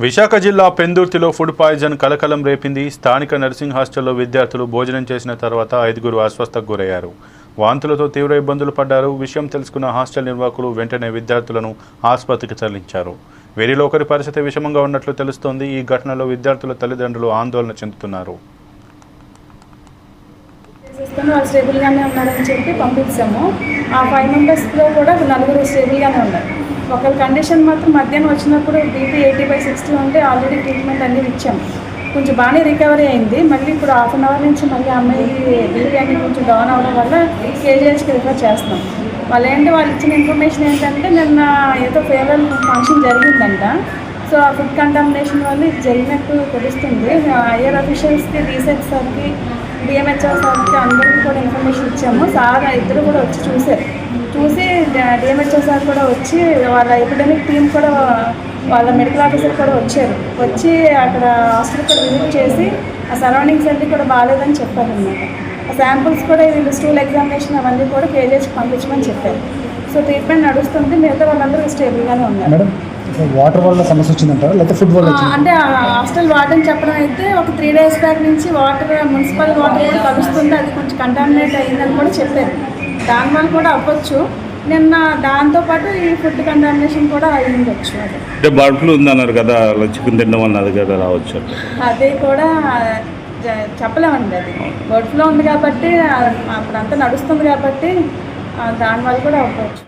విశాఖ జిల్లా పెందుర్తిలో food poison కలకలం రేపింది. స్థానిక నర్సింగ్ హాస్టల్లో విద్యార్థులు భోజనం చేసిన తర్వాత 5గురు అస్వస్థకు గురయ్యారు. వాంతులతో తీవ్ర ఇబ్బందులు పడ్డారు. విషయం తెలుసుకున్న హాస్టల్ నిర్వాహకులు వెంటనే విద్యార్థులను ఆసుపత్రికి తరలించారు. వీరిలో ఒకరి పరిస్థితి విషమంగా ఉన్నట్లు తెలుస్తోంది. ఈ ఘటనలో విద్యార్థుల తల్లిదండ్రులు ఆందోళన చెందుతున్నారు. స్టేబుల్గానే ఉన్నారని చెప్పి పంపించాము. ఆ 5 మెంబర్స్లో కూడా 4 స్టేబుల్గానే ఉన్నారు. ఒకరి కండిషన్ మాత్రం మధ్యాహ్నం వచ్చినప్పుడు బీపీ 80/60 ఉంటే ఆల్రెడీ ట్రీట్మెంట్ అనేది ఇచ్చాము. కొంచెం బాగానే రికవరీ అయింది. మళ్ళీ ఇప్పుడు హాఫ్ అన్ అవర్ నుంచి మళ్ళీ అమ్మాయి బీపీ అనేది కొంచెం డౌన్ అవ్వడం వల్ల కేజీహెచ్కి రిఫర్ చేస్తున్నాం. వాళ్ళు ఇచ్చిన ఇన్ఫర్మేషన్ ఏంటంటే నిన్న ఏదో ఫేర్వెల్ ఫంక్షన్ జరిగిందంట. సో ఆ ఫుడ్ కంటామినేషన్ వల్ల ఇది జరిగినట్టు తెలుస్తుంది. హైయర్ అఫీషియల్స్కి, రీసెర్చ్ సార్కి, డిఎంహెచ్ఓ సార్కి అందరికీ కూడా ఇన్ఫర్మేషన్ ఇచ్చాము. సార్ ఇద్దరు కూడా వచ్చి చూసి డిఎంహెచ్ఓ సార్ కూడా వచ్చి వాళ్ళ ఎపిడమిక్ టీమ్ కూడా వాళ్ళ మెడికల్ ఆఫీసర్ కూడా వచ్చి అక్కడ హాస్పిటల్ కూడా విజిట్ చేసి ఆ సరౌండింగ్స్ అన్నీ కూడా బాగాలేదని చెప్పారనమాట. ఆ శాంపుల్స్ కూడా వీళ్ళు స్టూల్ ఎగ్జామినేషన్ అవన్నీ కూడా కేజీహెచ్కి పంపించమని చెప్పారు. సో ట్రీట్మెంట్ నడుస్తుంది. మిగతా వాళ్ళందరూ స్టేబుల్గానే ఉన్నారు. వాటర్ వల్ల సమస్య వచ్చిందంటారా లేకపోతే ఫుడ్ వల్ల? అంటే హాస్టల్ వాటర్ చెప్పడం అయితే ఒక 3 days బ్యాక్ నుంచి వాటర్ మున్సిపల్ వాటర్ కూడా కలుస్తుంది, అది కొంచెం కంటామినేట్ అయిందని కూడా చెప్పారు. దానివల్ల కూడా అవ్వచ్చు. నిన్న దాంతోపాటు ఈ ఫుడ్ కంటామినేషన్ కూడా అయి ఉండొచ్చు. అంటే బర్డ్ ఫ్లూ ఉందన్నారు కదా, చికెన్ తినడం అన్నది కదా రావచ్చు. అది కూడా చెప్పలేమండి. అది బర్డ్ ఫ్లూ ఉంది కాబట్టి అప్పుడు అంతా నడుస్తుంది కాబట్టి దానివల్ల కూడా అవ్వచ్చు.